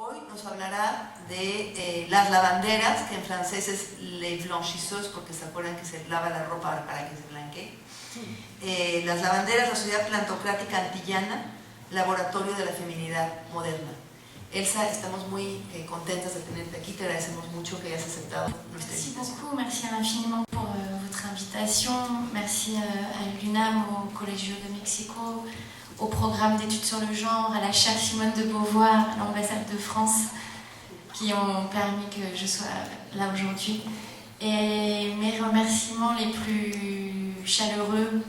Hoy nos hablará de las lavanderas, que en francés es les blanchisseuses, porque se acuerdan que se lava la ropa para que se blanquee. Las lavanderas, la sociedad plantocrática antillana, laboratorio de la feminidad moderna. Elsa, estamos muy contentas de tenerte aquí, te agradecemos mucho que hayas aceptado nuestra invitación. Merci beaucoup, merci infiniment pour votre invitation, merci à l'UNAM, au Colegio de Mexico, au programme d'études sur le genre, à la chaire Simone de Beauvoir, à l'ambassade de France, qui ont permis que je sois là aujourd'hui. Et mes remerciements les plus chaleureux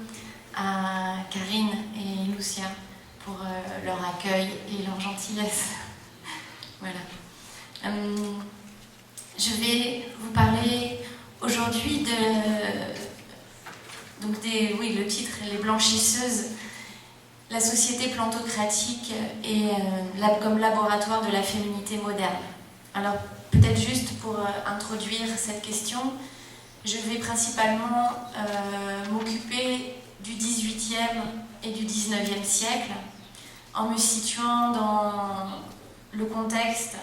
à Karine et Lucia pour leur accueil et leur gentillesse. Voilà. Je vais vous parler aujourd'hui le titre, Les blanchisseuses, la société plantocratique et comme laboratoire de la féminité moderne. Alors, peut-être juste pour introduire cette question, je vais principalement m'occuper du XVIIIe et du XIXe siècle, en me situant dans le contexte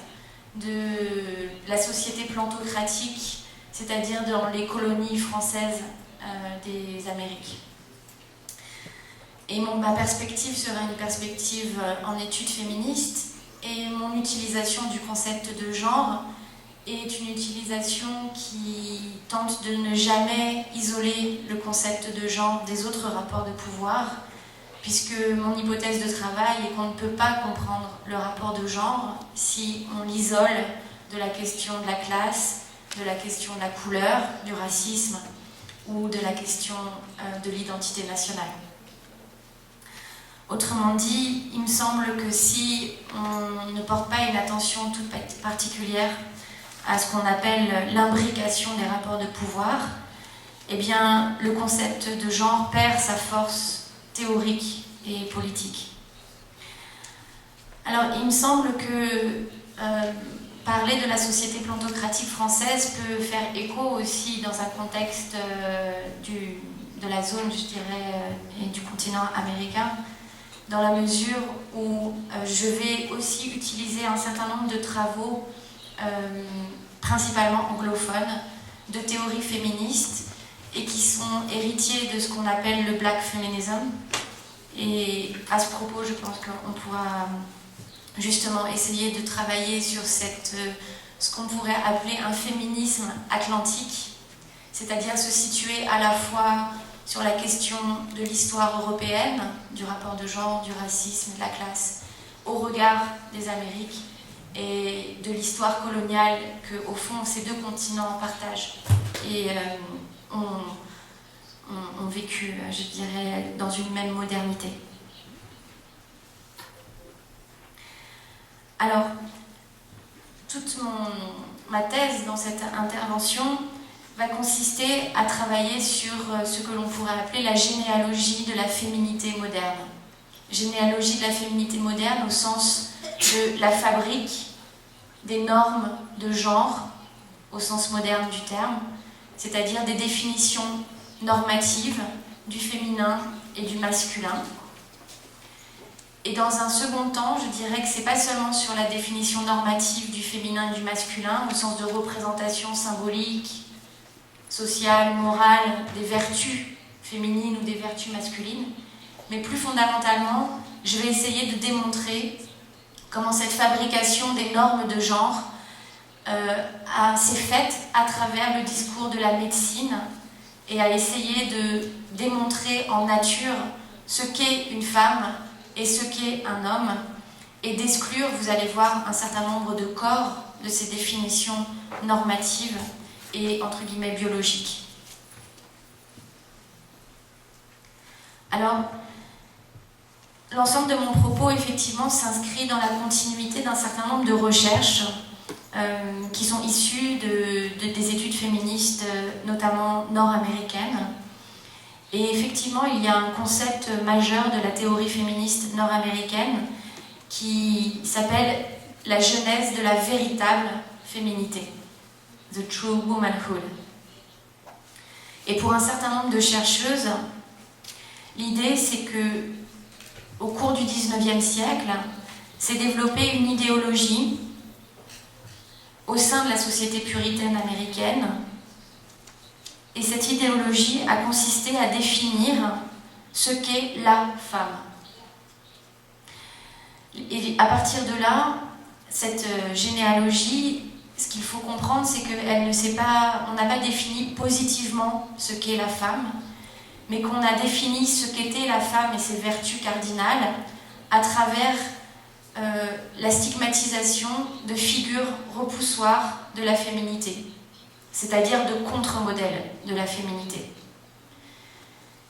de la société plantocratique, c'est-à-dire dans les colonies françaises des Amériques. Et ma perspective sera une perspective en études féministes, et mon utilisation du concept de genre est une utilisation qui tente de ne jamais isoler le concept de genre des autres rapports de pouvoir, puisque mon hypothèse de travail est qu'on ne peut pas comprendre le rapport de genre si on l'isole de la question de la classe, de la question de la couleur, du racisme ou de la question de l'identité nationale. Autrement dit, il me semble que si on ne porte pas une attention toute particulière à ce qu'on appelle l'imbrication des rapports de pouvoir, eh bien, le concept de genre perd sa force théorique et politique. Alors, il me semble que parler de la société plantocratique française peut faire écho aussi dans un contexte de la zone, je dirais, et du continent américain, dans la mesure où je vais aussi utiliser un certain nombre de travaux, principalement anglophones, de théories féministes, et qui sont héritiers de ce qu'on appelle le Black Feminism. Et à ce propos, je pense qu'on pourra justement essayer de travailler sur ce qu'on pourrait appeler un féminisme atlantique, c'est-à-dire se situer à la fois sur la question de l'histoire européenne, du rapport de genre, du racisme, de la classe, au regard des Amériques, et de l'histoire coloniale que, au fond, ces deux continents partagent et ont vécu, je dirais, dans une même modernité. Alors, toute ma thèse dans cette intervention va consister à travailler sur ce que l'on pourrait appeler la généalogie de la féminité moderne. Généalogie de la féminité moderne au sens de la fabrique des normes de genre, au sens moderne du terme, c'est-à-dire des définitions normatives du féminin et du masculin. Et dans un second temps, je dirais que c'est pas seulement sur la définition normative du féminin et du masculin, au sens de représentation symbolique, sociale, morale, des vertus féminines ou des vertus masculines, mais plus fondamentalement, je vais essayer de démontrer comment cette fabrication des normes de genre s'est faite à travers le discours de la médecine et à essayer de démontrer en nature ce qu'est une femme et ce qu'est un homme, et d'exclure, vous allez voir, un certain nombre de corps de ces définitions normatives et entre guillemets biologiques. Alors, l'ensemble de mon propos, effectivement, s'inscrit dans la continuité d'un certain nombre de recherches qui sont issues des études féministes, notamment nord-américaines. Et effectivement, il y a un concept majeur de la théorie féministe nord-américaine qui s'appelle la genèse de la véritable féminité, the true womanhood. Et pour un certain nombre de chercheuses, l'idée c'est que, au cours du XIXe siècle, s'est développée une idéologie au sein de la société puritaine américaine. Et cette idéologie a consisté à définir ce qu'est la femme. Et à partir de là, cette généalogie, ce qu'il faut comprendre, c'est qu'on n'a pas défini positivement ce qu'est la femme, mais qu'on a défini ce qu'était la femme et ses vertus cardinales à travers la stigmatisation de figures repoussoires de la féminité, c'est-à-dire de contre-modèles de la féminité.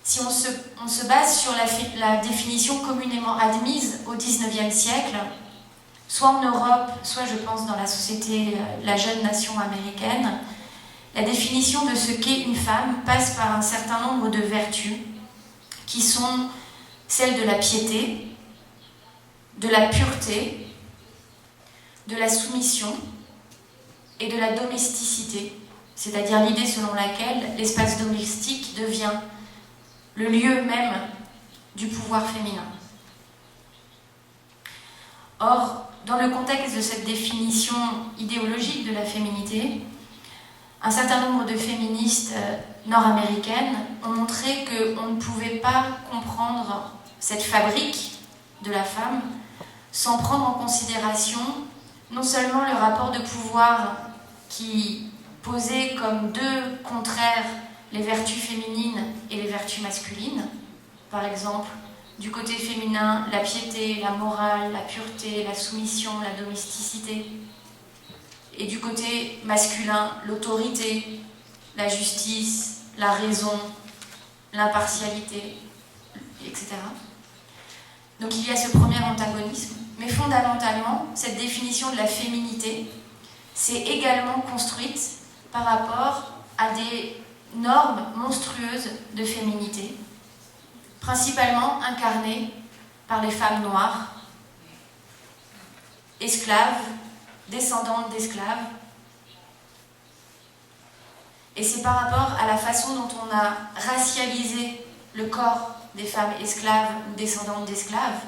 Si on se base sur la définition communément admise au XIXe siècle, soit en Europe, soit je pense dans la société, la jeune nation américaine, la définition de ce qu'est une femme passe par un certain nombre de vertus qui sont celles de la piété, de la pureté, de la soumission et de la domesticité, c'est-à-dire l'idée selon laquelle l'espace domestique devient le lieu même du pouvoir féminin. Or, dans le contexte de cette définition idéologique de la féminité, un certain nombre de féministes nord-américaines ont montré qu'on ne pouvait pas comprendre cette fabrique de la femme sans prendre en considération non seulement le rapport de pouvoir qui posait comme deux contraires les vertus féminines et les vertus masculines, par exemple, du côté féminin, la piété, la morale, la pureté, la soumission, la domesticité, et du côté masculin, l'autorité, la justice, la raison, l'impartialité, etc. Donc il y a ce premier antagonisme, mais fondamentalement, cette définition de la féminité s'est également construite par rapport à des normes monstrueuses de féminité, principalement incarnées par les femmes noires, esclaves, descendantes d'esclaves. Et c'est par rapport à la façon dont on a racialisé le corps des femmes esclaves ou descendantes d'esclaves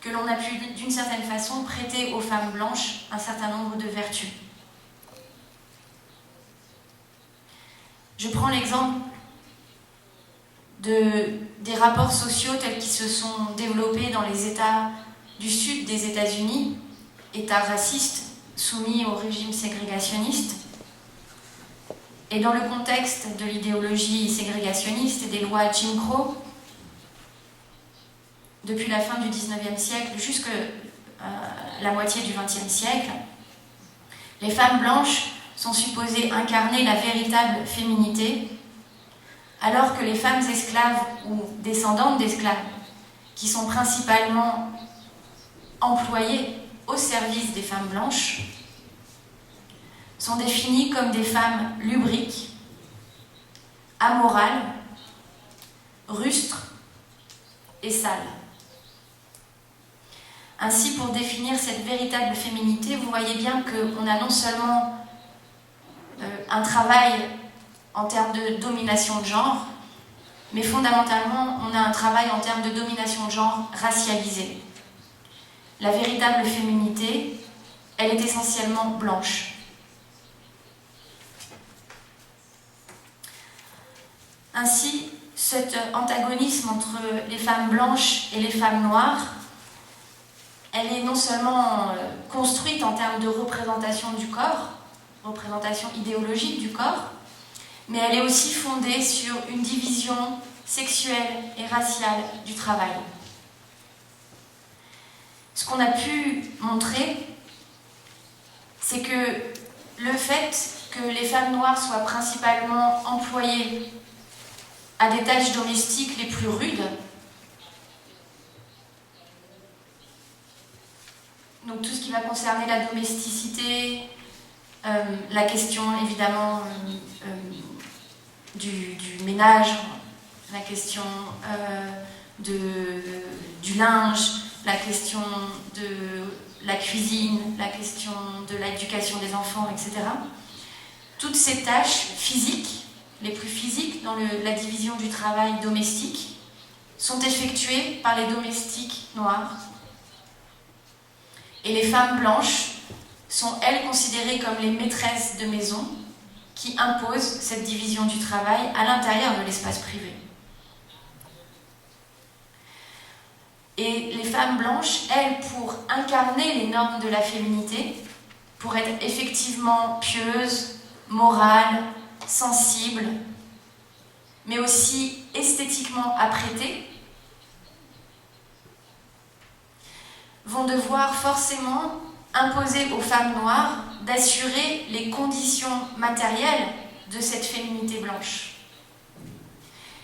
que l'on a pu, d'une certaine façon, prêter aux femmes blanches un certain nombre de vertus. Je prends l'exemple des rapports sociaux tels qu'ils se sont développés dans les États du sud des États-Unis, États racistes soumis au régime ségrégationniste. Et dans le contexte de l'idéologie ségrégationniste et des lois Jim Crow, depuis la fin du XIXe siècle jusqu'à la moitié du XXe siècle, les femmes blanches sont supposées incarner la véritable féminité, alors que les femmes esclaves ou descendantes d'esclaves, qui sont principalement employées au service des femmes blanches, sont définies comme des femmes lubriques, amorales, rustres et sales. Ainsi, pour définir cette véritable féminité, vous voyez bien qu'on a non seulement un travail en termes de domination de genre, mais fondamentalement, on a un travail en termes de domination de genre racialisée. La véritable féminité, elle est essentiellement blanche. Ainsi, cet antagonisme entre les femmes blanches et les femmes noires, elle est non seulement construite en termes de représentation du corps, représentation idéologique du corps, mais elle est aussi fondée sur une division sexuelle et raciale du travail. Ce qu'on a pu montrer, c'est que le fait que les femmes noires soient principalement employées à des tâches domestiques les plus rudes, donc tout ce qui va concerner la domesticité, la question évidemment du ménage, la question du linge, la question de la cuisine, la question de l'éducation des enfants, etc. Toutes ces tâches physiques, les plus physiques dans la division du travail domestique, sont effectuées par les domestiques noirs. Et les femmes blanches sont, elles, considérées comme les maîtresses de maison qui imposent cette division du travail à l'intérieur de l'espace privé. Et les femmes blanches, elles, pour incarner les normes de la féminité, pour être effectivement pieuses, morales, sensibles, mais aussi esthétiquement apprêtées, vont devoir forcément imposer aux femmes noires d'assurer les conditions matérielles de cette féminité blanche.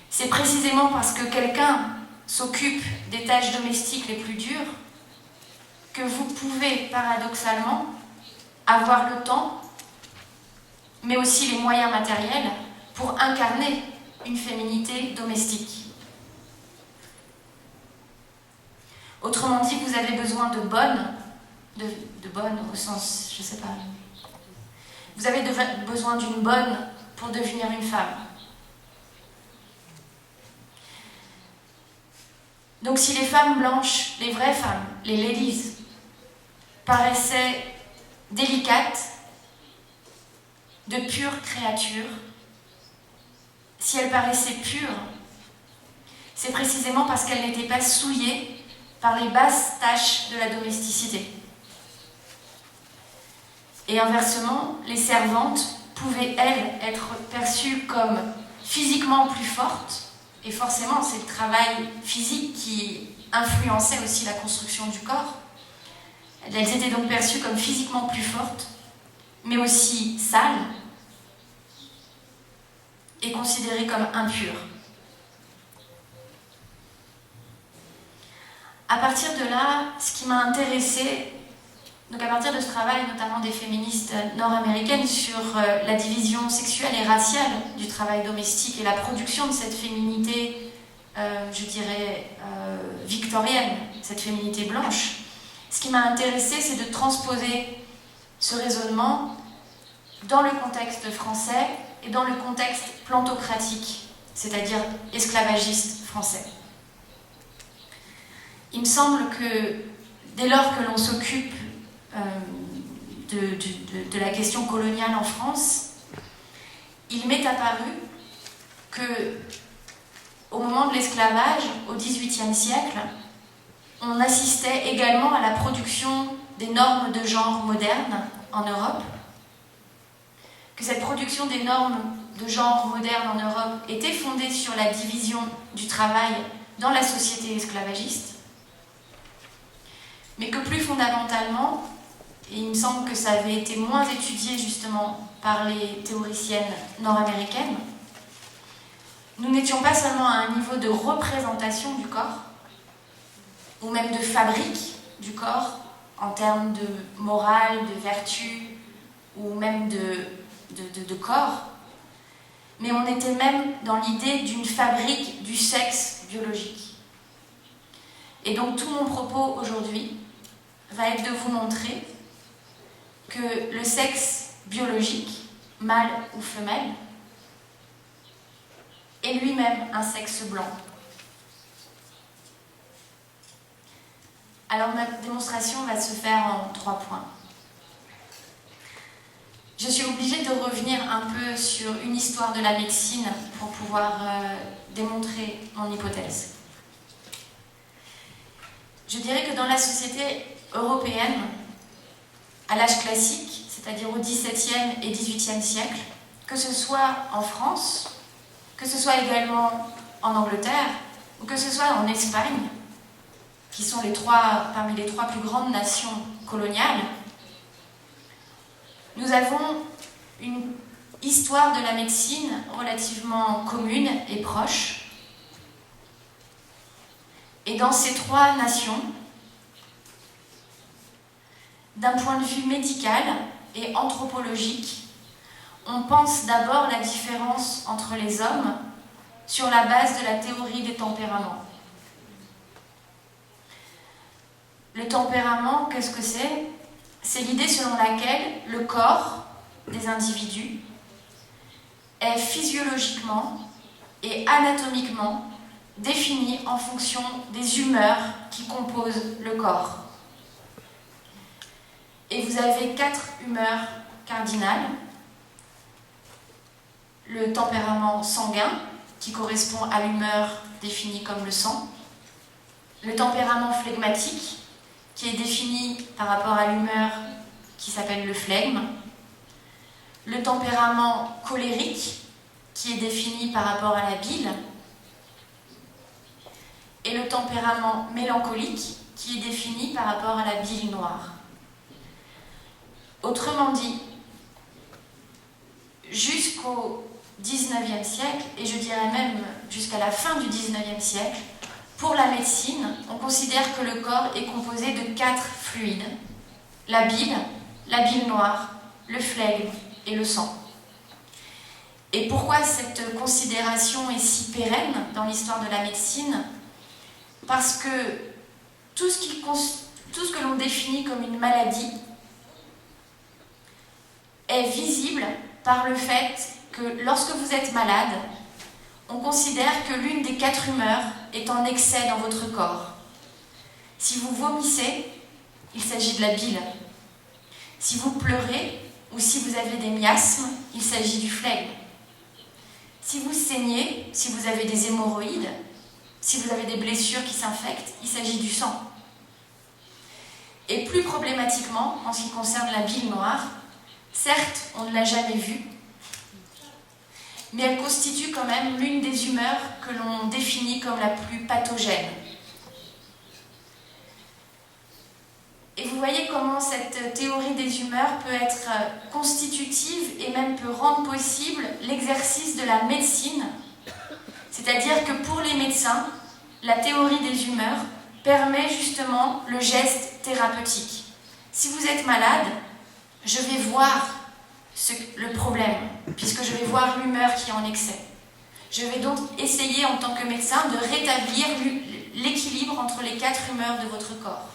C'est précisément parce que quelqu'un s'occupe des tâches domestiques les plus dures que vous pouvez paradoxalement avoir le temps, mais aussi les moyens matériels pour incarner une féminité domestique. Autrement dit, vous avez besoin de bonnes au sens, je sais pas. Vous avez besoin d'une bonne pour devenir une femme. Donc si les femmes blanches, les vraies femmes, les ladies, paraissaient délicates, de pures créatures, si elles paraissaient pures, c'est précisément parce qu'elles n'étaient pas souillées par les basses tâches de la domesticité. Et inversement, les servantes pouvaient, elles, être perçues comme physiquement plus fortes, et forcément, c'est le travail physique qui influençait aussi la construction du corps. Elles étaient donc perçues comme physiquement plus fortes, mais aussi sales, et considérées comme impures. À partir de là, ce qui m'a intéressée, donc à partir de ce travail, notamment des féministes nord-américaines, sur la division sexuelle et raciale du travail domestique et la production de cette féminité, je dirais, victorienne, cette féminité blanche, ce qui m'a intéressée, c'est de transposer ce raisonnement dans le contexte français et dans le contexte plantocratique, c'est-à-dire esclavagiste français. Il me semble que dès lors que l'on s'occupe de la question coloniale en France, il m'est apparu que, au moment de l'esclavage, au XVIIIe siècle, on assistait également à la production des normes de genre modernes en Europe, que cette production des normes de genre modernes en Europe était fondée sur la division du travail dans la société esclavagiste, mais que plus fondamentalement, et il me semble que ça avait été moins étudié justement par les théoriciennes nord-américaines, nous n'étions pas seulement à un niveau de représentation du corps, ou même de fabrique du corps, en termes de morale, de vertu, ou même de corps, mais on était même dans l'idée d'une fabrique du sexe biologique. Et donc tout mon propos aujourd'hui va être de vous montrer que le sexe biologique, mâle ou femelle, est lui-même un sexe blanc. Alors ma démonstration va se faire en 3 points. Je suis obligée de revenir un peu sur une histoire de la médecine pour pouvoir démontrer mon hypothèse. Je dirais que dans la société européenne, à l'âge classique, c'est-à-dire au XVIIe et XVIIIe siècle, que ce soit en France, que ce soit également en Angleterre, ou que ce soit en Espagne, qui sont parmi les 3 plus grandes nations coloniales, nous avons une histoire de la médecine relativement commune et proche. Et dans ces 3 nations, d'un point de vue médical et anthropologique, on pense d'abord la différence entre les hommes sur la base de la théorie des tempéraments. Le tempérament, qu'est-ce que c'est ? C'est l'idée selon laquelle le corps des individus est physiologiquement et anatomiquement défini en fonction des humeurs qui composent le corps. Et vous avez 4 humeurs cardinales. Le tempérament sanguin, qui correspond à l'humeur définie comme le sang. Le tempérament flegmatique, qui est défini par rapport à l'humeur qui s'appelle le flegme. Le tempérament colérique, qui est défini par rapport à la bile. Et le tempérament mélancolique, qui est défini par rapport à la bile noire. Autrement dit, jusqu'au XIXe siècle, et je dirais même jusqu'à la fin du XIXe siècle, pour la médecine, on considère que le corps est composé de 4 fluides. La bile noire, le flegme et le sang. Et pourquoi cette considération est si pérenne dans l'histoire de la médecine? Parce que tout ce que l'on définit comme une maladie est visible par le fait que lorsque vous êtes malade, on considère que l'une des 4 humeurs est en excès dans votre corps. Si vous vomissez, il s'agit de la bile. Si vous pleurez ou si vous avez des miasmes, il s'agit du flegme. Si vous saignez, si vous avez des hémorroïdes, si vous avez des blessures qui s'infectent, il s'agit du sang. Et plus problématiquement, en ce qui concerne la bile noire, certes, on ne l'a jamais vue, mais elle constitue quand même l'une des humeurs que l'on définit comme la plus pathogène. Et vous voyez comment cette théorie des humeurs peut être constitutive et même peut rendre possible l'exercice de la médecine. C'est-à-dire que pour les médecins, la théorie des humeurs permet justement le geste thérapeutique. Si vous êtes malade, je vais voir le problème, puisque je vais voir l'humeur qui est en excès. Je vais donc essayer en tant que médecin de rétablir l'équilibre entre les 4 humeurs de votre corps.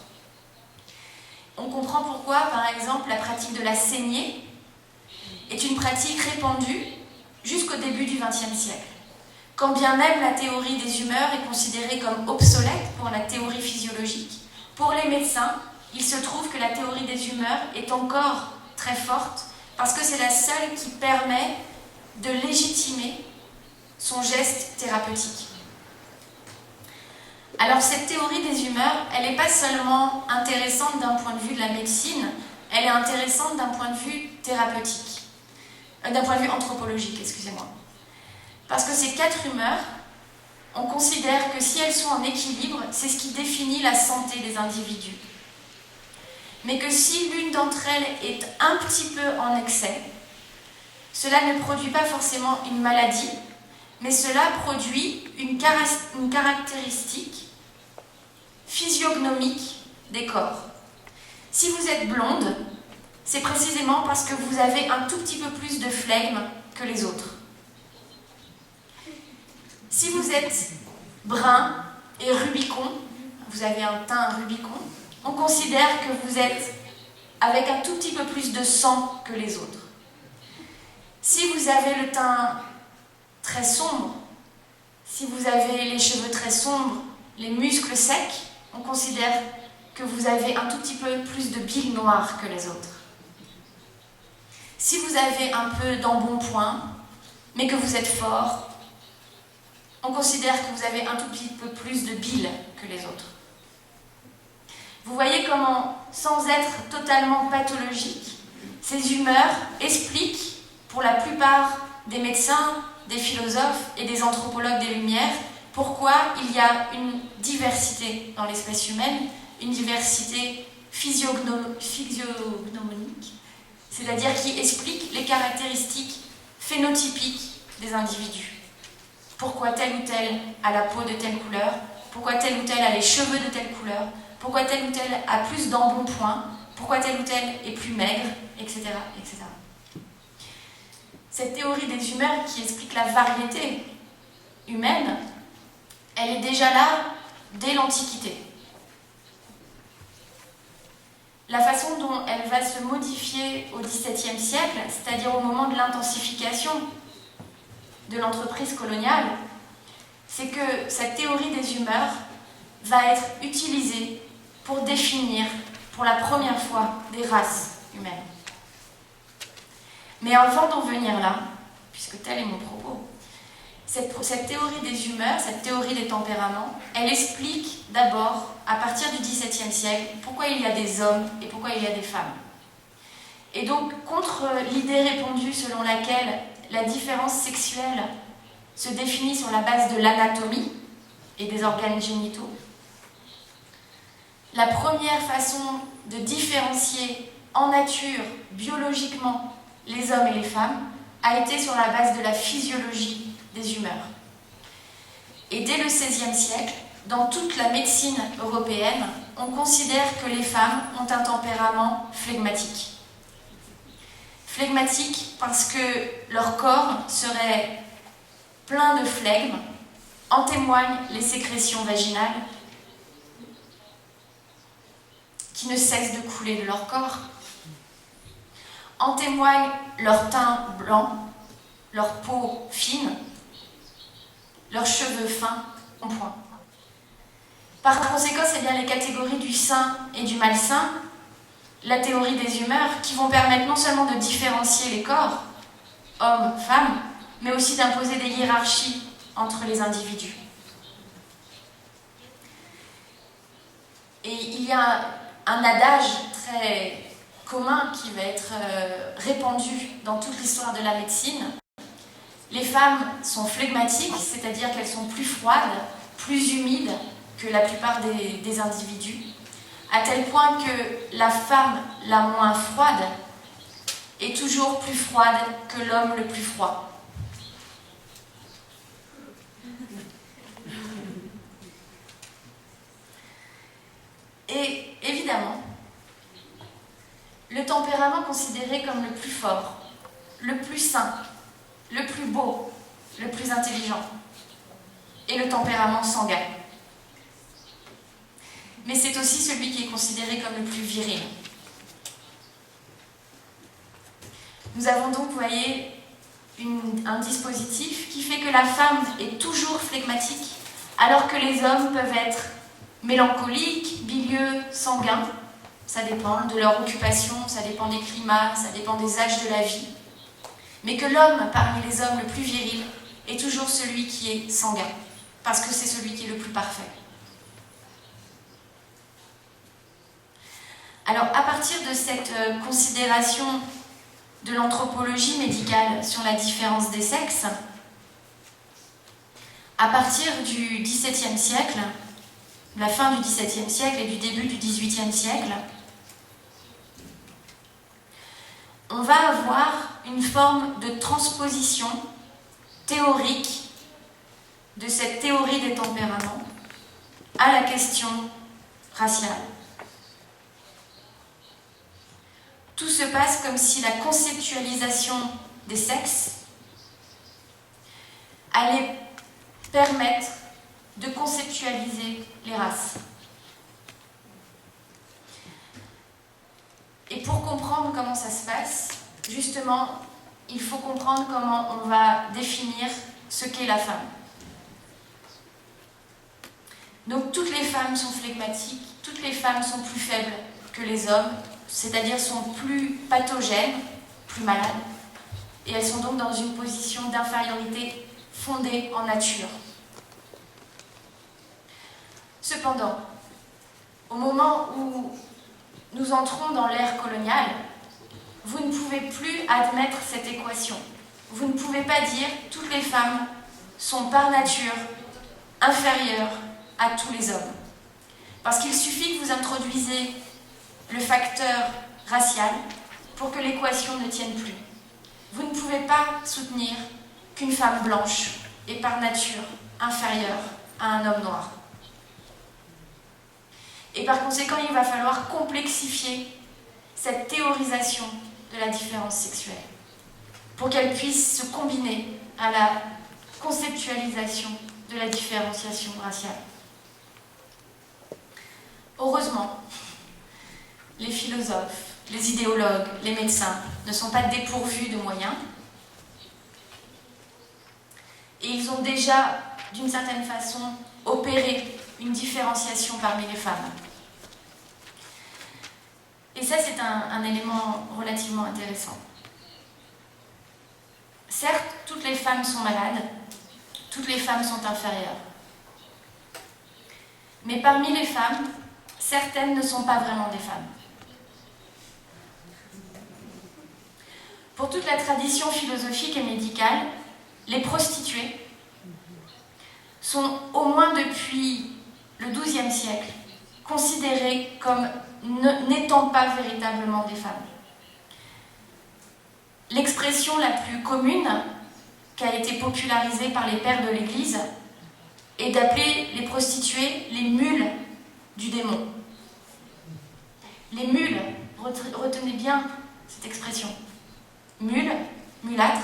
On comprend pourquoi, par exemple, la pratique de la saignée est une pratique répandue jusqu'au début du XXe siècle. Quand bien même la théorie des humeurs est considérée comme obsolète pour la théorie physiologique, pour les médecins, il se trouve que la théorie des humeurs est encore très forte parce que c'est la seule qui permet de légitimer son geste thérapeutique. Alors cette théorie des humeurs, elle n'est pas seulement intéressante d'un point de vue de la médecine, elle est intéressante d'un point de vue thérapeutique, d'un point de vue anthropologique, excusez-moi. Parce que ces 4 humeurs, on considère que si elles sont en équilibre, c'est ce qui définit la santé des individus. Mais que si l'une d'entre elles est un petit peu en excès, cela ne produit pas forcément une maladie, mais cela produit une caractéristique physiognomique des corps. Si vous êtes blonde, c'est précisément parce que vous avez un tout petit peu plus de flegme que les autres. Si vous êtes brun et rubicon, vous avez un teint rubicon, on considère que vous êtes avec un tout petit peu plus de sang que les autres. Si vous avez le teint très sombre, si vous avez les cheveux très sombres, les muscles secs, on considère que vous avez un tout petit peu plus de bile noire que les autres. Si vous avez un peu d'embonpoint, mais que vous êtes fort, on considère que vous avez un tout petit peu plus de bile que les autres. Vous voyez comment, sans être totalement pathologique, ces humeurs expliquent, pour la plupart des médecins, des philosophes et des anthropologues des Lumières, pourquoi il y a une diversité dans l'espèce humaine, une diversité physiognomique, c'est-à-dire qui explique les caractéristiques phénotypiques des individus. Pourquoi tel ou tel a la peau de telle couleur, pourquoi tel ou tel a les cheveux de telle couleur, pourquoi tel ou tel a plus d'embonpoint, pourquoi tel ou tel est plus maigre, etc., etc. Cette théorie des humeurs qui explique la variété humaine, elle est déjà là dès l'Antiquité. La façon dont elle va se modifier au XVIIe siècle, c'est-à-dire au moment de l'intensification de l'entreprise coloniale, c'est que cette théorie des humeurs va être utilisée pour définir, pour la première fois, des races humaines. Mais avant d'en venir là, puisque tel est mon propos, cette théorie des humeurs, cette théorie des tempéraments, elle explique d'abord, à partir du XVIIe siècle, pourquoi il y a des hommes et pourquoi il y a des femmes. Et donc, contre l'idée répandue selon laquelle la différence sexuelle se définit sur la base de l'anatomie et des organes génitaux, la première façon de différencier en nature, biologiquement, les hommes et les femmes a été sur la base de la physiologie des humeurs. Et dès le XVIe siècle, dans toute la médecine européenne, on considère que les femmes ont un tempérament flegmatique. Flegmatique parce que leur corps serait plein de flegme, en témoignent les sécrétions vaginales qui ne cessent de couler de leur corps. En témoigne leur teint blanc, leur peau fine, leurs cheveux fins en point. Par conséquent, c'est bien les catégories du sain et du malsain, la théorie des humeurs, qui vont permettre non seulement de différencier les corps, hommes, femmes, mais aussi d'imposer des hiérarchies entre les individus. Et il y a un adage très commun qui va être répandu dans toute l'histoire de la médecine. Les femmes sont flegmatiques, c'est-à-dire qu'elles sont plus froides, plus humides que la plupart des individus, à tel point que la femme la moins froide est toujours plus froide que l'homme le plus froid. Et évidemment, le tempérament considéré comme le plus fort, le plus sain, le plus beau, le plus intelligent, est le tempérament sanguin. Mais c'est aussi celui qui est considéré comme le plus viril. Nous avons donc, vous voyez, un dispositif qui fait que la femme est toujours flegmatique, alors que les hommes peuvent être mélancoliques, bilieux, sanguins. Ça dépend de leur occupation, ça dépend des climats, ça dépend des âges de la vie. Mais que l'homme, parmi les hommes le plus viril, est toujours celui qui est sanguin, parce que c'est celui qui est le plus parfait. Alors, à partir de cette considération de l'anthropologie médicale sur la différence des sexes, à partir du XVIIe siècle, la fin du XVIIe siècle et du début du XVIIIe siècle, on va avoir une forme de transposition théorique de cette théorie des tempéraments à la question raciale. Tout se passe comme si la conceptualisation des sexes allait permettre de conceptualiser les races. Et pour comprendre comment ça se passe, justement, il faut comprendre comment on va définir ce qu'est la femme. Donc toutes les femmes sont flegmatiques, toutes les femmes sont plus faibles que les hommes, c'est-à-dire sont plus pathogènes, plus malades, et elles sont donc dans une position d'infériorité fondée en nature. Cependant, au moment où nous entrons dans l'ère coloniale, vous ne pouvez plus admettre cette équation. Vous ne pouvez pas dire « toutes les femmes sont par nature inférieures à tous les hommes ». Parce qu'il suffit que vous introduisez le facteur racial pour que l'équation ne tienne plus. Vous ne pouvez pas soutenir qu'une femme blanche est par nature inférieure à un homme noir. Et par conséquent, il va falloir complexifier cette théorisation de la différence sexuelle pour qu'elle puisse se combiner à la conceptualisation de la différenciation raciale. Heureusement, les philosophes, les idéologues, les médecins ne sont pas dépourvus de moyens et ils ont déjà, d'une certaine façon, opéré une différenciation parmi les femmes. Et ça, c'est un élément relativement intéressant. Certes, toutes les femmes sont malades, toutes les femmes sont inférieures. Mais parmi les femmes, certaines ne sont pas vraiment des femmes. Pour toute la tradition philosophique et médicale, les prostituées sont, au moins depuis le XIIe siècle, considérées comme n'étant pas véritablement des femmes. L'expression la plus commune, qui a été popularisée par les pères de l'Église, est d'appeler les prostituées les mules du démon. Les mules, retenez bien cette expression. Mule, mulâtre,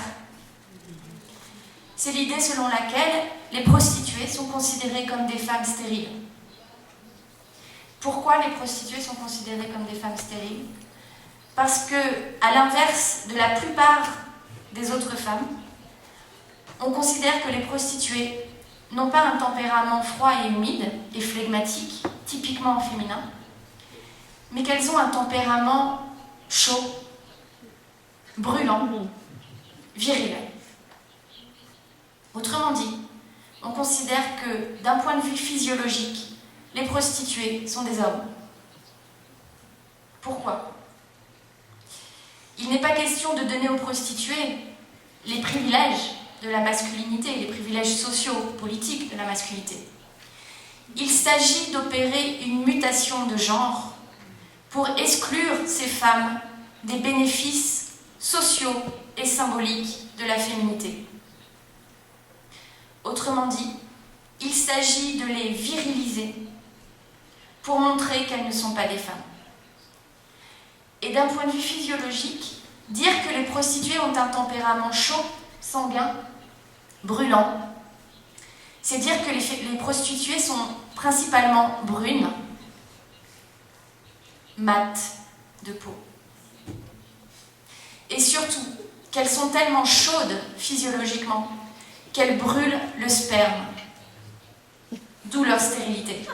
c'est l'idée selon laquelle les prostituées sont considérées comme des femmes stériles. Pourquoi les prostituées sont considérées comme des femmes stériles? Parce que, à l'inverse de la plupart des autres femmes, on considère que les prostituées n'ont pas un tempérament froid et humide et flegmatique, typiquement féminin, mais qu'elles ont un tempérament chaud, brûlant, viril. Autrement dit, on considère que, d'un point de vue physiologique, les prostituées sont des hommes. Pourquoi? Il n'est pas question de donner aux prostituées les privilèges de la masculinité, les privilèges sociaux, politiques de la masculinité. Il s'agit d'opérer une mutation de genre pour exclure ces femmes des bénéfices sociaux et symboliques de la féminité. Autrement dit, il s'agit de les viriliser pour montrer qu'elles ne sont pas des femmes. Et d'un point de vue physiologique, dire que les prostituées ont un tempérament chaud, sanguin, brûlant, c'est dire que les prostituées sont principalement brunes, mates de peau. Et surtout, qu'elles sont tellement chaudes physiologiquement qu'elles brûlent le sperme, d'où leur stérilité.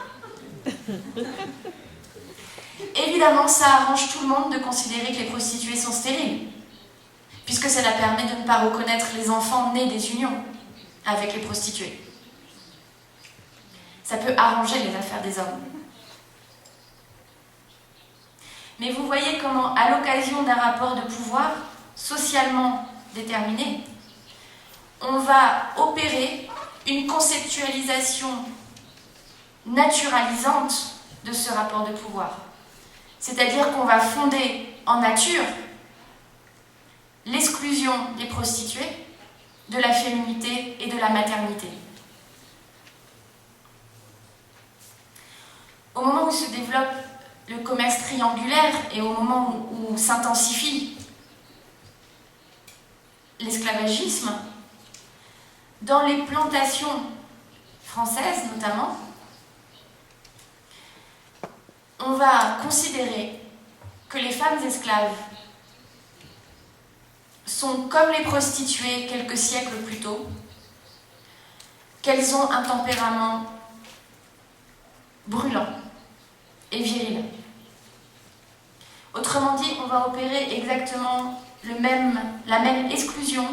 Évidemment, ça arrange tout le monde de considérer que les prostituées sont stériles, puisque cela permet de ne pas reconnaître les enfants nés des unions avec les prostituées. Ça peut arranger les affaires des hommes. Mais vous voyez comment, à l'occasion d'un rapport de pouvoir socialement déterminé, on va opérer une conceptualisation naturalisante de ce rapport de pouvoir. C'est-à-dire qu'on va fonder en nature l'exclusion des prostituées, de la féminité et de la maternité. Au moment où se développe le commerce triangulaire et au moment où s'intensifie l'esclavagisme, dans les plantations françaises notamment, on va considérer que les femmes esclaves sont comme les prostituées quelques siècles plus tôt, qu'elles ont un tempérament brûlant et viril. Autrement dit, on va opérer exactement la même exclusion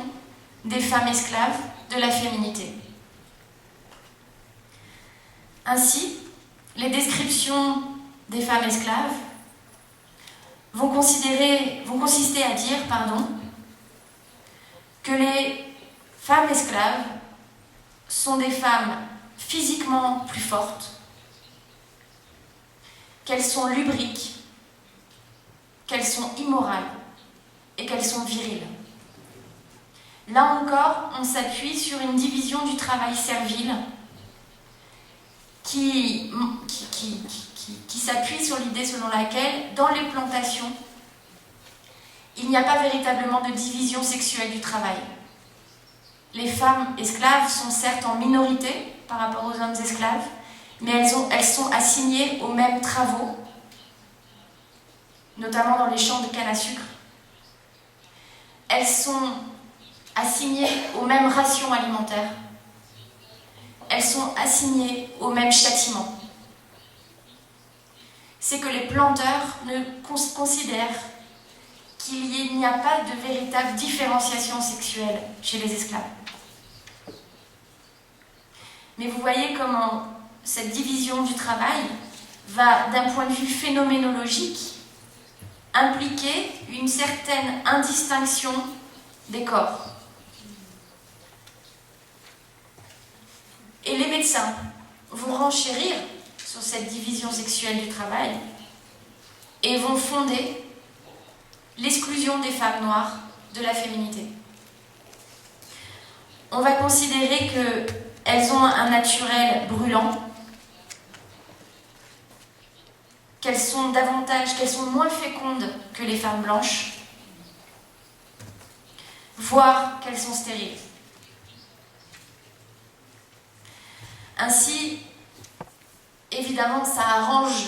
des femmes esclaves de la féminité. Ainsi, les descriptions des femmes esclaves vont consister à dire que les femmes esclaves sont des femmes physiquement plus fortes, qu'elles sont lubriques, qu'elles sont immorales et qu'elles sont viriles. Là encore, on s'appuie sur une division du travail servile qui s'appuie sur l'idée selon laquelle, dans les plantations, il n'y a pas véritablement de division sexuelle du travail. Les femmes esclaves sont certes en minorité par rapport aux hommes esclaves, mais elles sont assignées aux mêmes travaux, notamment dans les champs de canne à sucre. Elles sont assignées aux mêmes rations alimentaires. Elles sont assignées aux mêmes châtiments. c'est que les planteurs considèrent qu'il n'y a pas de véritable différenciation sexuelle chez les esclaves. Mais vous voyez comment cette division du travail va, d'un point de vue phénoménologique, impliquer une certaine indistinction des corps. Et les médecins vont renchérir sur cette division sexuelle du travail et vont fonder l'exclusion des femmes noires de la féminité. On va considérer qu'elles ont un naturel brûlant, qu'elles sont moins fécondes que les femmes blanches, voire qu'elles sont stériles. Ainsi, évidemment, ça arrange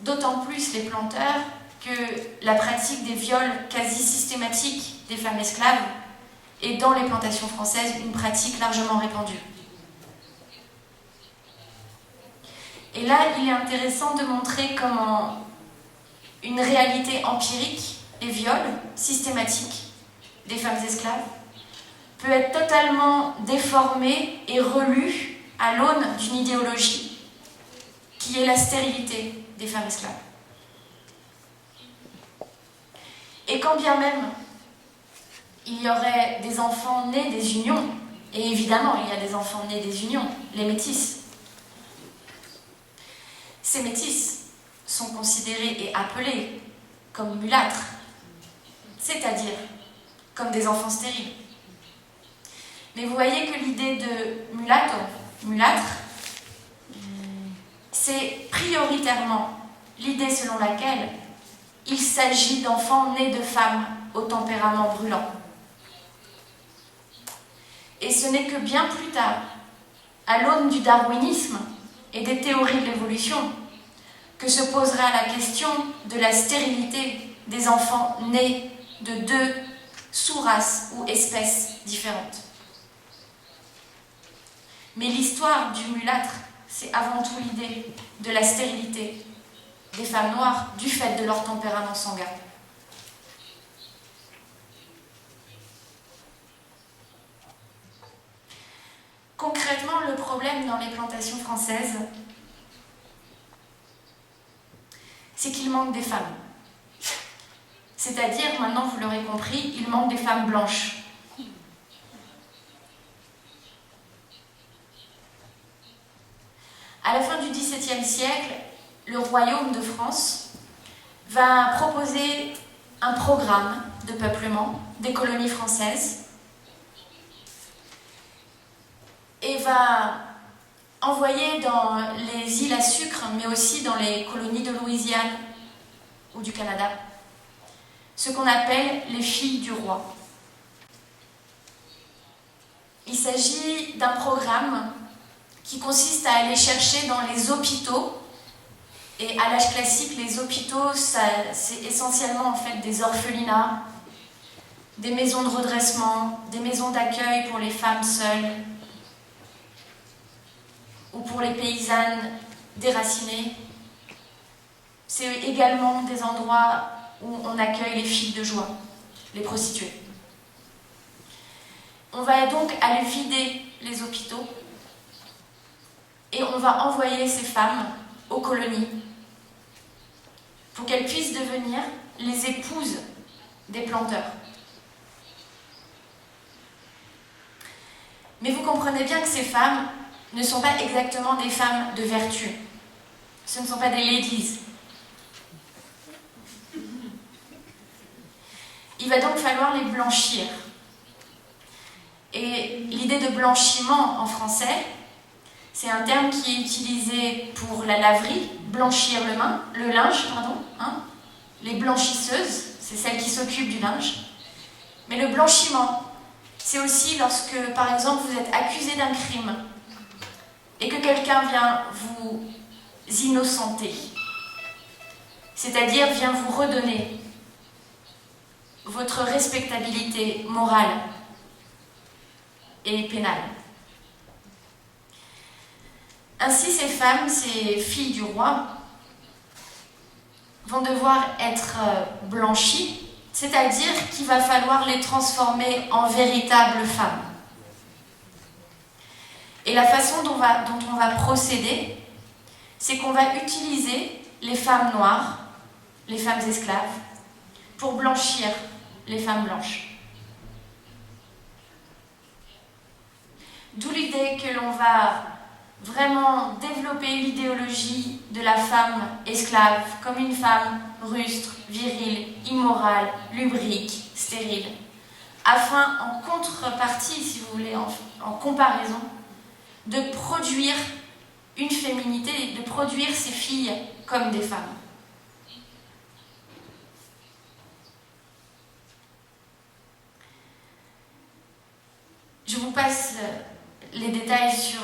d'autant plus les planteurs que la pratique des viols quasi systématiques des femmes esclaves est dans les plantations françaises une pratique largement répandue. Et là, il est intéressant de montrer comment une réalité empirique, les viols systématiques des femmes esclaves, peut être totalement déformée et relue à l'aune d'une idéologie qui est la stérilité des femmes esclaves. Et quand bien même il y aurait des enfants nés des unions, et évidemment il y a des enfants nés des unions, les métis, ces métis sont considérés et appelés comme mulâtres, c'est-à-dire comme des enfants stériles. Mais vous voyez que l'idée de mulâtre, c'est prioritairement l'idée selon laquelle il s'agit d'enfants nés de femmes au tempérament brûlant. Et ce n'est que bien plus tard, à l'aune du darwinisme et des théories de l'évolution, que se posera la question de la stérilité des enfants nés de deux sous-races ou espèces différentes. Mais l'histoire du mulâtre, c'est avant tout l'idée de la stérilité des femmes noires du fait de leur tempérament sanguin. Concrètement, le problème dans les plantations françaises, c'est qu'il manque des femmes. C'est-à-dire, maintenant vous l'aurez compris, il manque des femmes blanches. À la fin du XVIIe siècle, le royaume de France va proposer un programme de peuplement des colonies françaises et va envoyer dans les îles à sucre, mais aussi dans les colonies de Louisiane ou du Canada, ce qu'on appelle les filles du roi. Il s'agit d'un programme qui consiste à aller chercher dans les hôpitaux, et à l'âge classique, les hôpitaux, c'est essentiellement en fait des orphelinats, des maisons de redressement, des maisons d'accueil pour les femmes seules, ou pour les paysannes déracinées. C'est également des endroits où on accueille les filles de joie, les prostituées. On va donc aller vider les hôpitaux et on va envoyer ces femmes aux colonies pour qu'elles puissent devenir les épouses des planteurs. Mais vous comprenez bien que ces femmes ne sont pas exactement des femmes de vertu. Ce ne sont pas des ladies. Il va donc falloir les blanchir. Et l'idée de blanchiment en français, c'est un terme qui est utilisé pour la laverie, blanchir le linge. Les blanchisseuses, c'est celles qui s'occupent du linge. Mais le blanchiment, c'est aussi lorsque, par exemple, vous êtes accusé d'un crime et que quelqu'un vient vous innocenter, c'est-à-dire vient vous redonner votre respectabilité morale et pénale. Ainsi, ces femmes, ces filles du roi, vont devoir être blanchies, c'est-à-dire qu'il va falloir les transformer en véritables femmes. Et la façon dont on va procéder, c'est qu'on va utiliser les femmes noires, les femmes esclaves, pour blanchir les femmes blanches. D'où l'idée que l'on va vraiment développer l'idéologie de la femme esclave comme une femme rustre, virile, immorale, lubrique, stérile, afin, en contrepartie, si vous voulez, en comparaison, de produire une féminité, de produire ces filles comme des femmes. Je vous passe les détails sur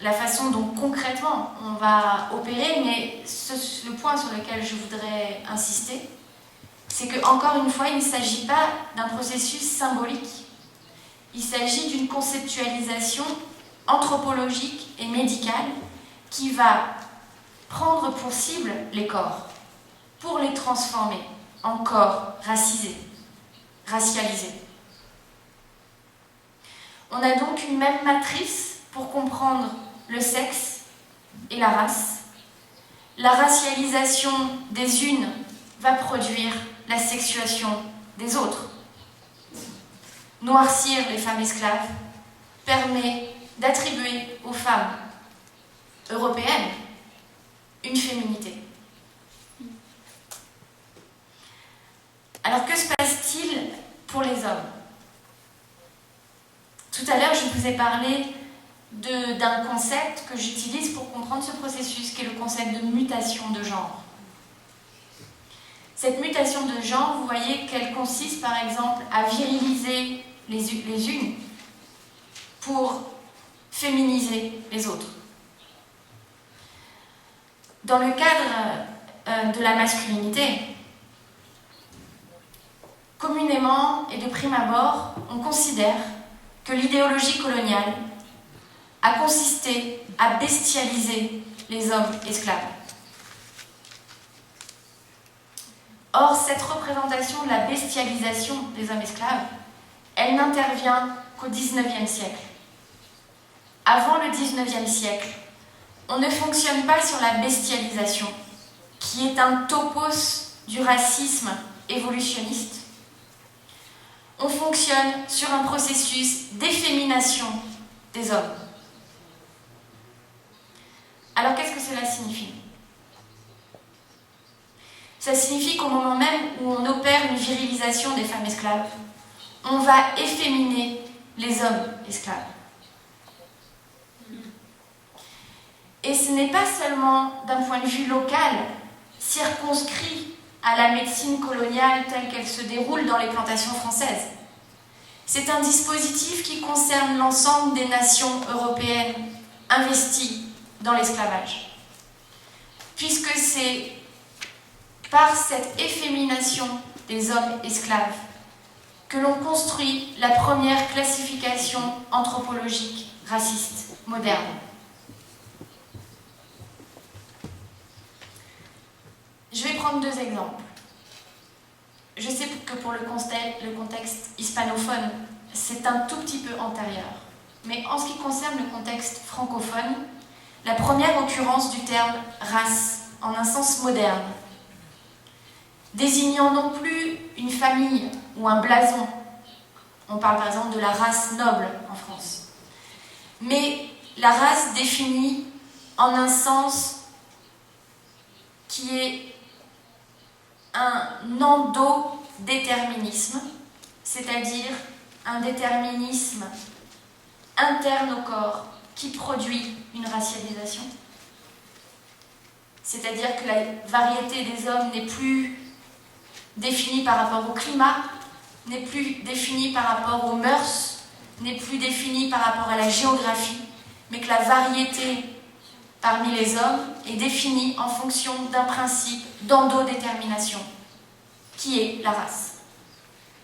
la façon dont concrètement on va opérer, mais le point sur lequel je voudrais insister, c'est que, encore une fois, il ne s'agit pas d'un processus symbolique. Il s'agit d'une conceptualisation anthropologique et médicale qui va prendre pour cible les corps pour les transformer en corps racisés, racialisés. On a donc une même matrice pour comprendre le sexe et la race. La racialisation des unes va produire la sexuation des autres. Noircir les femmes esclaves permet d'attribuer aux femmes européennes une féminité. Alors que se passe-t-il pour les hommes ? Tout à l'heure, je vous ai parlé d'un concept que j'utilise pour comprendre ce processus, qui est le concept de mutation de genre. Cette mutation de genre, vous voyez qu'elle consiste par exemple à viriliser les unes pour féminiser les autres. Dans le cadre de la masculinité, communément et de prime abord, on considère que l'idéologie coloniale a consisté à bestialiser les hommes esclaves. Or, cette représentation de la bestialisation des hommes esclaves, elle n'intervient qu'au XIXe siècle. Avant le XIXe siècle, on ne fonctionne pas sur la bestialisation, qui est un topos du racisme évolutionniste. On fonctionne sur un processus d'effémination des hommes. Alors, qu'est-ce que cela signifie ? Ça signifie qu'au moment même où on opère une virilisation des femmes esclaves, on va efféminer les hommes esclaves. Et ce n'est pas seulement d'un point de vue local, circonscrit à la médecine coloniale telle qu'elle se déroule dans les plantations françaises. C'est un dispositif qui concerne l'ensemble des nations européennes investies dans l'esclavage. Puisque c'est par cette effémination des hommes esclaves que l'on construit la première classification anthropologique raciste moderne. Je vais prendre deux exemples. Je sais que pour le contexte hispanophone, c'est un tout petit peu antérieur. Mais en ce qui concerne le contexte francophone, la première occurrence du terme « race » en un sens moderne, désignant non plus une famille ou un blason, on parle par exemple de la race noble en France, mais la race définie en un sens qui est un endodéterminisme, c'est-à-dire un déterminisme interne au corps qui produit une racialisation. C'est-à-dire que la variété des hommes n'est plus définie par rapport au climat, n'est plus définie par rapport aux mœurs, n'est plus définie par rapport à la géographie, mais que la variété parmi les hommes est définie en fonction d'un principe d'endodétermination, qui est la race.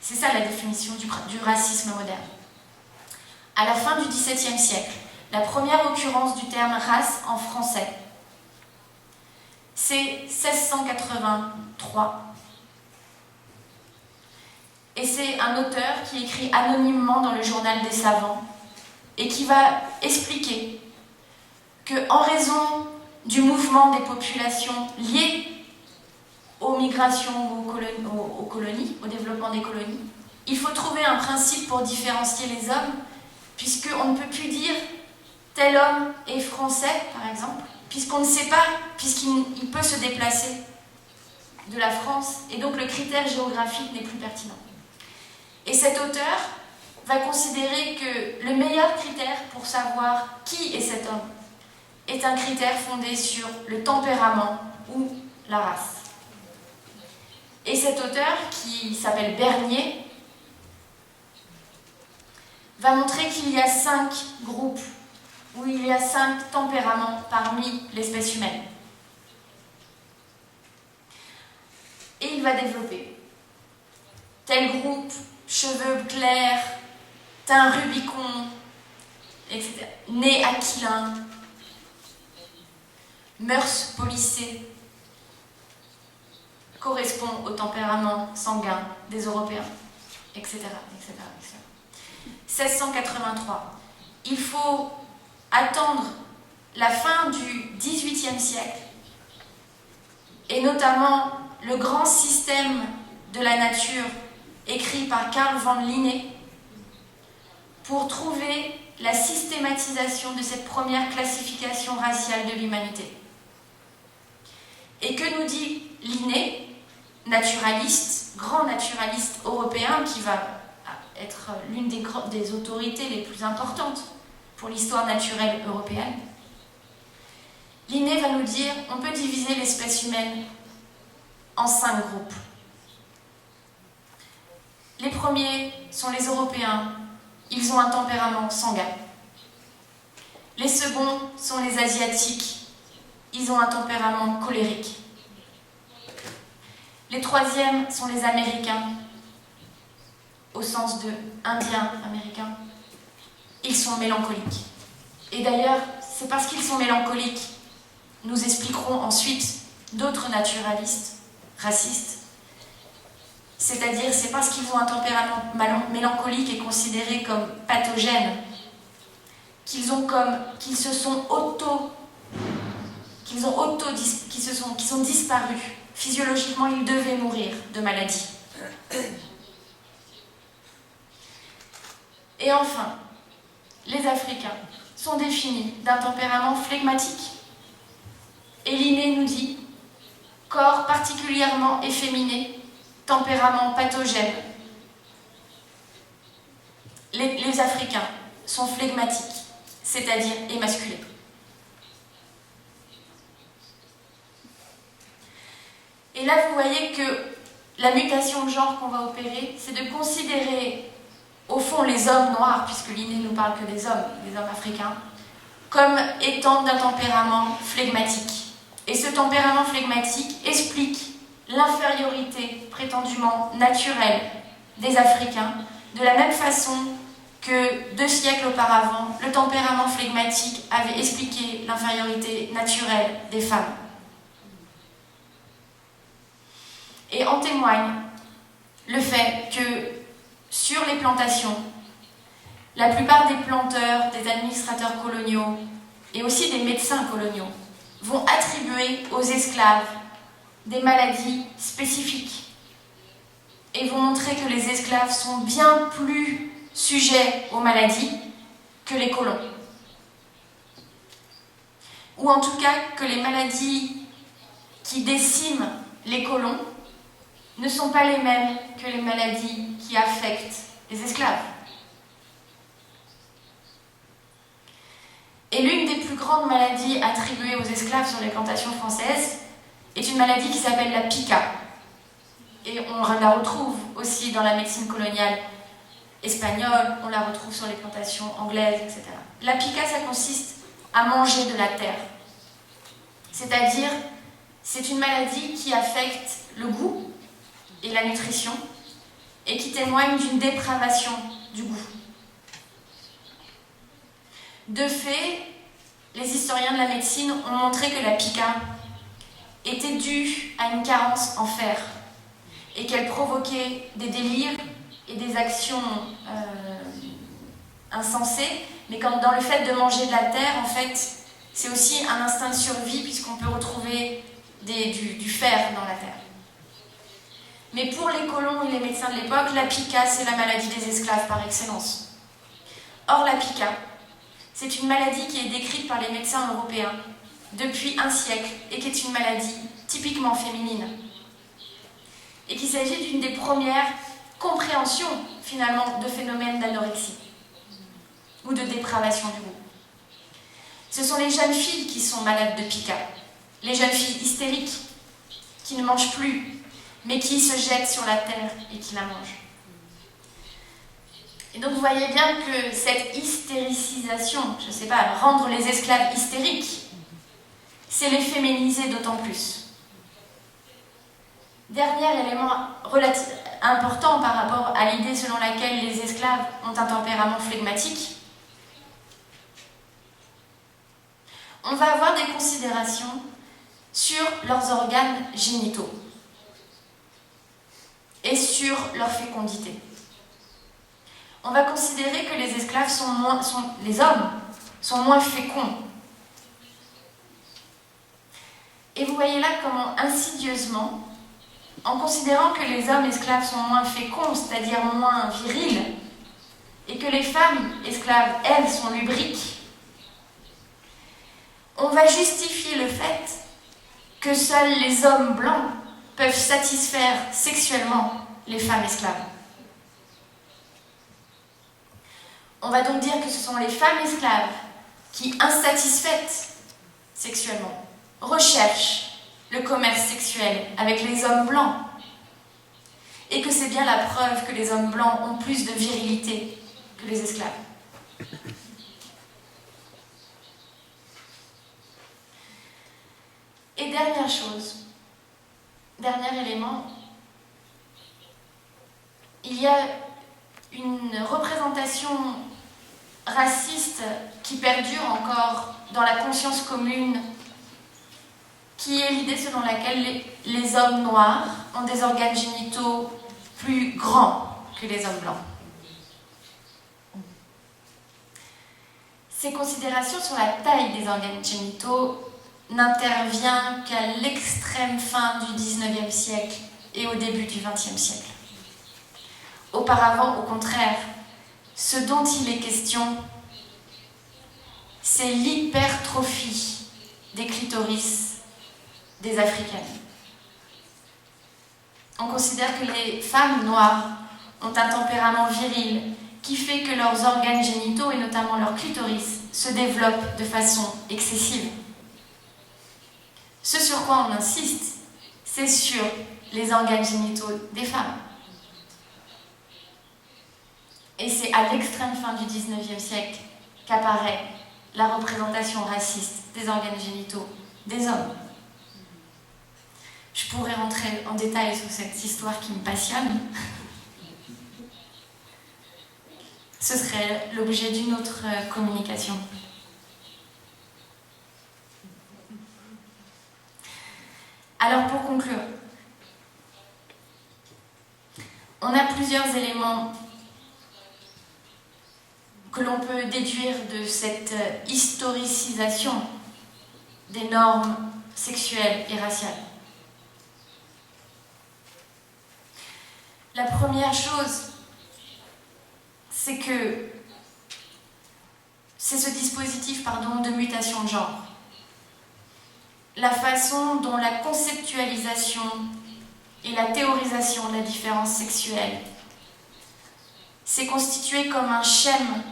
C'est ça la définition du racisme moderne. À la fin du XVIIe siècle, la première occurrence du terme « race » en français, c'est 1683. Et c'est un auteur qui écrit anonymement dans le journal des savants et qui va expliquer qu'en raison du mouvement des populations liées aux migrations, aux colonies, au développement des colonies, il faut trouver un principe pour différencier les hommes, puisqu'on ne peut plus dire tel homme est français, par exemple, puisqu'on ne sait pas, puisqu'il peut se déplacer de la France, et donc le critère géographique n'est plus pertinent. Et cet auteur va considérer que le meilleur critère pour savoir qui est cet homme est un critère fondé sur le tempérament ou la race. Et cet auteur, qui s'appelle Bernier, va montrer qu'il y a 5 groupes, où il y a 5 tempéraments parmi l'espèce humaine. Et il va développer tel groupe, cheveux clairs, teint rubicon, etc. Nez aquilin, mœurs polissées, correspond au tempérament sanguin des Européens, etc., etc., etc. 1683. Il faut attendre la fin du XVIIIe siècle, et notamment le grand système de la nature écrit par Carl von Linné, pour trouver la systématisation de cette première classification raciale de l'humanité. Et que nous dit Linné, naturaliste, grand naturaliste européen, qui va être l'une des autorités les plus importantes pour l'histoire naturelle européenne? Linné va nous dire on peut diviser l'espèce humaine en 5 groupes. Les premiers sont les Européens, ils ont un tempérament sanguin. Les seconds sont les Asiatiques, ils ont un tempérament colérique. Les troisièmes sont les Américains, au sens de Indiens américains. Ils sont mélancoliques. Et d'ailleurs, c'est parce qu'ils sont mélancoliques, nous expliquerons ensuite d'autres naturalistes racistes. C'est-à-dire, c'est parce qu'ils ont un tempérament mélancolique et considéré comme pathogène qu'ils ont disparu. Physiologiquement, ils devaient mourir de maladie. Et enfin, les Africains sont définis d'un tempérament flegmatique. Et Linné nous dit corps particulièrement efféminé, tempérament pathogène. Les Africains sont flegmatiques, c'est-à-dire émasculés. Et là, vous voyez que la mutation de genre qu'on va opérer, c'est de considérer, au fond, les hommes noirs, puisque Linné nous parle que des hommes africains, comme étant d'un tempérament flegmatique. Et ce tempérament flegmatique explique l'infériorité prétendument naturelle des Africains, de la même façon que 2 siècles auparavant, le tempérament flegmatique avait expliqué l'infériorité naturelle des femmes. Et en témoigne le fait que sur les plantations, la plupart des planteurs, des administrateurs coloniaux et aussi des médecins coloniaux vont attribuer aux esclaves des maladies spécifiques et vont montrer que les esclaves sont bien plus sujets aux maladies que les colons. Ou en tout cas que les maladies qui déciment les colons ne sont pas les mêmes que les maladies qui affectent les esclaves. Et l'une des plus grandes maladies attribuées aux esclaves sur les plantations françaises est une maladie qui s'appelle la pica. Et on la retrouve aussi dans la médecine coloniale espagnole, on la retrouve sur les plantations anglaises, etc. La pica, ça consiste à manger de la terre. C'est-à-dire, c'est une maladie qui affecte le goût et la nutrition et qui témoigne d'une dépravation du goût. De fait, les historiens de la médecine ont montré que la pica était due à une carence en fer et qu'elle provoquait des délires et des actions insensées, mais comme dans le fait de manger de la terre, en fait, c'est aussi un instinct de survie puisqu'on peut retrouver du fer dans la terre. Mais pour les colons et les médecins de l'époque, la pica, c'est la maladie des esclaves par excellence. Or, la pica, c'est une maladie qui est décrite par les médecins européens depuis un siècle et qui est une maladie typiquement féminine. Et qu'il s'agit d'une des premières compréhensions, finalement, de phénomènes d'anorexie ou de dépravation du goût. Ce sont les jeunes filles qui sont malades de pica, les jeunes filles hystériques qui ne mangent plus, mais qui se jettent sur la terre et qui la mangent. Et donc vous voyez bien que cette hystéricisation, je ne sais pas, rendre les esclaves hystériques, c'est les féminiser d'autant plus. Dernier élément important par rapport à l'idée selon laquelle les esclaves ont un tempérament flegmatique, on va avoir des considérations sur leurs organes génitaux et sur leur fécondité. On va considérer que les esclaves les hommes sont moins féconds. Et vous voyez là comment insidieusement, en considérant que les hommes esclaves sont moins féconds, c'est-à-dire moins virils, et que les femmes esclaves, elles, sont lubriques, on va justifier le fait que seuls les hommes blancs peuvent satisfaire sexuellement les femmes esclaves. On va donc dire que ce sont les femmes esclaves qui, insatisfaites sexuellement, recherchent le commerce sexuel avec les hommes blancs et que c'est bien la preuve que les hommes blancs ont plus de virilité que les esclaves. Et dernière chose, dernier élément, il y a une représentation raciste qui perdure encore dans la conscience commune, qui est l'idée selon laquelle les hommes noirs ont des organes génitaux plus grands que les hommes blancs. Ces considérations sur la taille des organes génitaux n'intervient qu'à l'extrême fin du XIXe siècle et au début du XXe siècle. Auparavant, au contraire, ce dont il est question, c'est l'hypertrophie des clitoris des Africaines. On considère que les femmes noires ont un tempérament viril qui fait que leurs organes génitaux, et notamment leur clitoris, se développent de façon excessive. Ce sur quoi on insiste, c'est sur les organes génitaux des femmes. Et c'est à l'extrême fin du XIXe siècle qu'apparaît la représentation raciste des organes génitaux des hommes. Je pourrais rentrer en détail sur cette histoire qui me passionne. Ce serait l'objet d'une autre communication. Alors pour conclure, on a plusieurs éléments que l'on peut déduire de cette historicisation des normes sexuelles et raciales. La première chose, c'est que c'est ce dispositif de mutation de genre. La façon dont la conceptualisation et la théorisation de la différence sexuelle s'est constituée comme un schème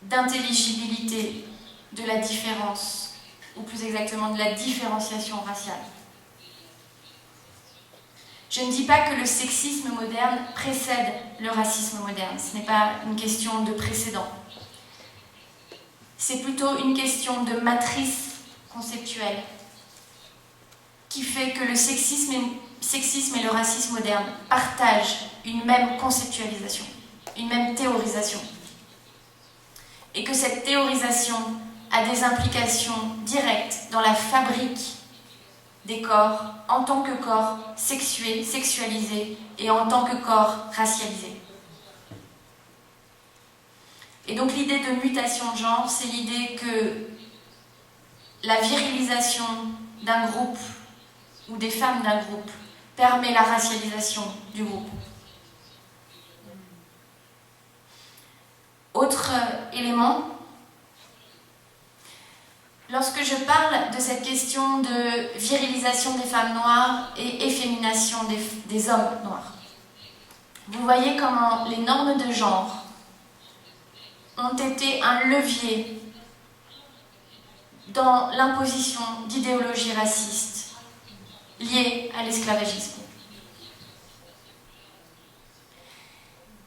d'intelligibilité de la différence, ou plus exactement de la différenciation raciale. Je ne dis pas que le sexisme moderne précède le racisme moderne, ce n'est pas une question de précédent. C'est plutôt une question de matrice conceptuelle qui fait que le sexisme et le racisme moderne partagent une même conceptualisation, une même théorisation. Et que cette théorisation a des implications directes dans la fabrique des corps en tant que corps sexués, sexualisés et en tant que corps racialisés. Et donc l'idée de mutation de genre, c'est l'idée que la virilisation d'un groupe ou des femmes d'un groupe permet la racialisation du groupe. Autre élément, lorsque je parle de cette question de virilisation des femmes noires et effémination des hommes noirs, vous voyez comment les normes de genre ont été un levier dans l'imposition d'idéologies racistes liées à l'esclavagisme.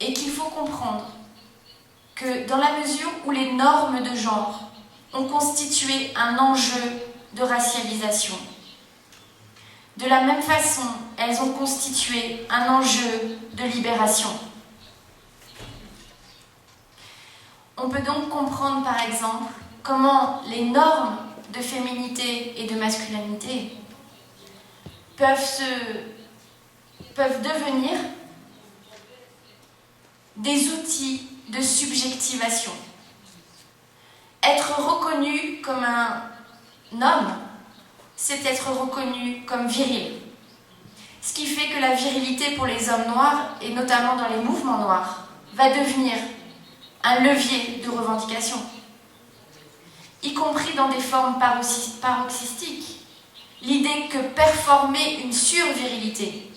Et qu'il faut comprendre que dans la mesure où les normes de genre ont constitué un enjeu de racialisation, de la même façon, elles ont constitué un enjeu de libération. On peut donc comprendre, par exemple, comment les normes de féminité et de masculinité peuvent devenir des outils de subjectivation. Être reconnu comme un homme, c'est être reconnu comme viril. Ce qui fait que la virilité pour les hommes noirs, et notamment dans les mouvements noirs, va devenir un levier de revendication, y compris dans des formes paroxystiques. L'idée que performer une survirilité,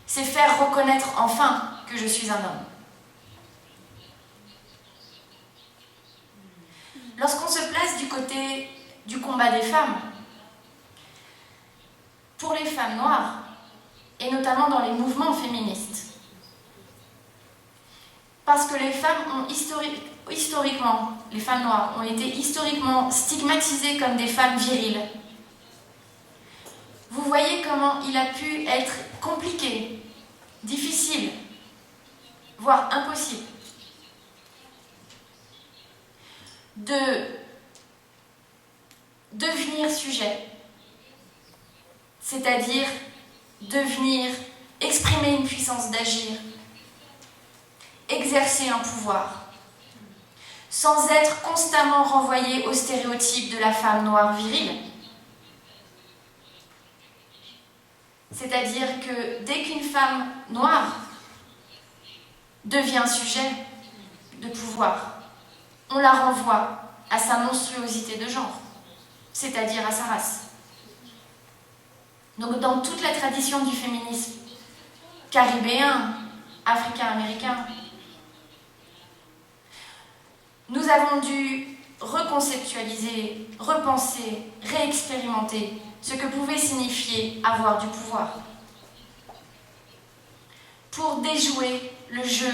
c'est faire reconnaître enfin que je suis un homme. Lorsqu'on se place du côté du combat des femmes, pour les femmes noires, et notamment dans les mouvements féministes, parce que les femmes ont historiquement, les femmes noires ont été historiquement stigmatisées comme des femmes viriles. Vous voyez comment il a pu être compliqué, difficile, voire impossible, de devenir sujet, c'est-à-dire exprimer une puissance d'agir, exercer un pouvoir, sans être constamment renvoyé au stéréotype de la femme noire virile. C'est-à-dire que dès qu'une femme noire devient sujet de pouvoir, on la renvoie à sa monstruosité de genre, c'est-à-dire à sa race. Donc dans toute la tradition du féminisme caribéen, africain-américain, nous avons dû reconceptualiser, repenser, réexpérimenter ce que pouvait signifier avoir du pouvoir, pour déjouer le jeu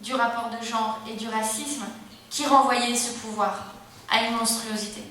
du rapport de genre et du racisme qui renvoyait ce pouvoir à une monstruosité.